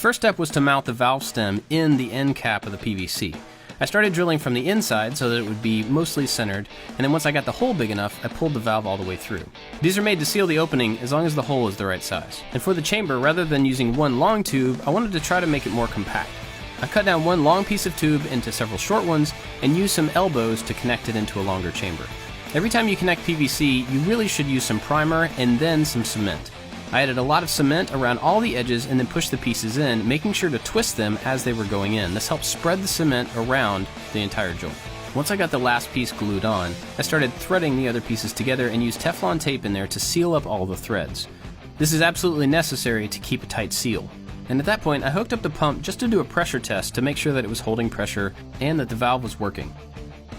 first step was to mount the valve stem in the end cap of the PVC. I started drilling from the inside so that it would be mostly centered, and then once I got the hole big enough, I pulled the valve all the way through. These are made to seal the opening as long as the hole is the right size. And for the chamber, rather than using one long tube, I wanted to try to make it more compact. I cut down one long piece of tube into several short ones and used some elbows to connect it into a longer chamber. Every time you connect PVC, you really should use some primer and then some cement. I added a lot of cement around all the edges and then pushed the pieces in, making sure to twist them as they were going in. This helps spread the cement around the entire joint. Once I got the last piece glued on, I started threading the other pieces together and used Teflon tape in there to seal up all the threads. This is absolutely necessary to keep a tight seal. And at that point, I hooked up the pump just to do a pressure test to make sure that it was holding pressure and that the valve was working.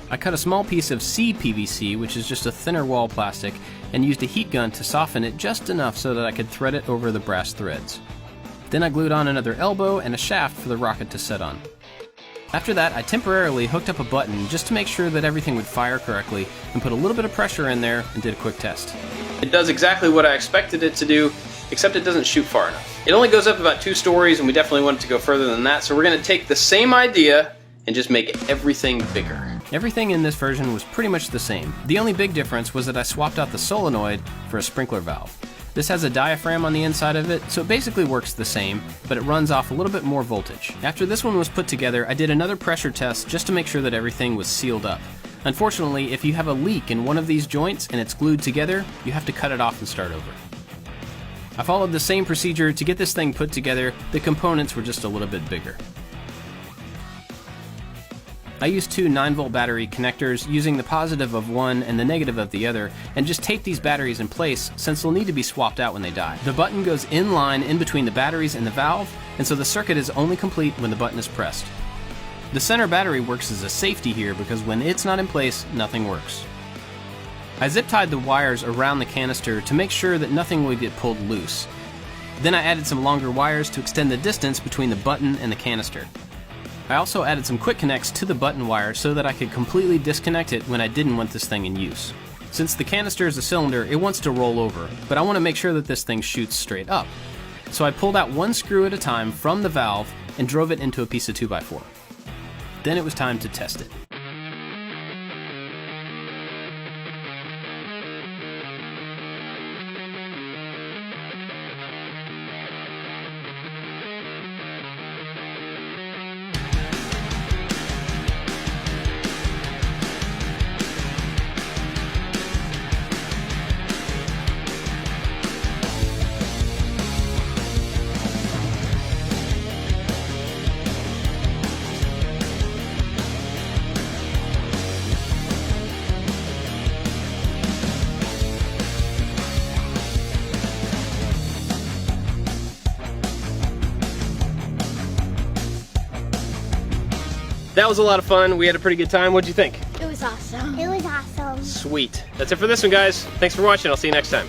I cut a small piece of CPVC, which is just a thinner wall plastic, and used a heat gun to soften it just enough so that I could thread it over the brass threads. Then I glued on another elbow and a shaft for the rocket to set on. After that, I temporarily hooked up a button just to make sure that everything would fire correctly and put a little bit of pressure in there and did a quick test. It does exactly what I expected it to do, except it doesn't shoot far enough. It only goes up about 2 stories, and we definitely want it to go further than that, so we're going to take the same idea and just make everything bigger. Everything in this version was pretty much the same. The only big difference was that I swapped out the solenoid for a sprinkler valve. This has a diaphragm on the inside of it, so it basically works the same, but it runs off a little bit more voltage. After this one was put together, I did another pressure test just to make sure that everything was sealed up. Unfortunately, if you have a leak in one of these joints and it's glued together, you have to cut it off and start over. I followed the same procedure to get this thing put together. The components were just a little bit bigger. I used 2 9-volt battery connectors using the positive of one and the negative of the other, and just taped these batteries in place since they'll need to be swapped out when they die. The button goes in line in between the batteries and the valve, and so the circuit is only complete when the button is pressed. The center battery works as a safety here because when it's not in place, nothing works. I zip tied the wires around the canister to make sure that nothing would get pulled loose. Then I added some longer wires to extend the distance between the button and the canister. I also added some quick connects to the button wire so that I could completely disconnect it when I didn't want this thing in use. Since the canister is a cylinder, it wants to roll over, but I want to make sure that this thing shoots straight up. So I pulled out one screw at a time from the valve and drove it into a piece of 2x4. Then it was time to test it. That was a lot of fun. We had a pretty good time. What'd you think? It was awesome. It was awesome. Sweet. That's it for this one, guys. Thanks for watching. I'll see you next time.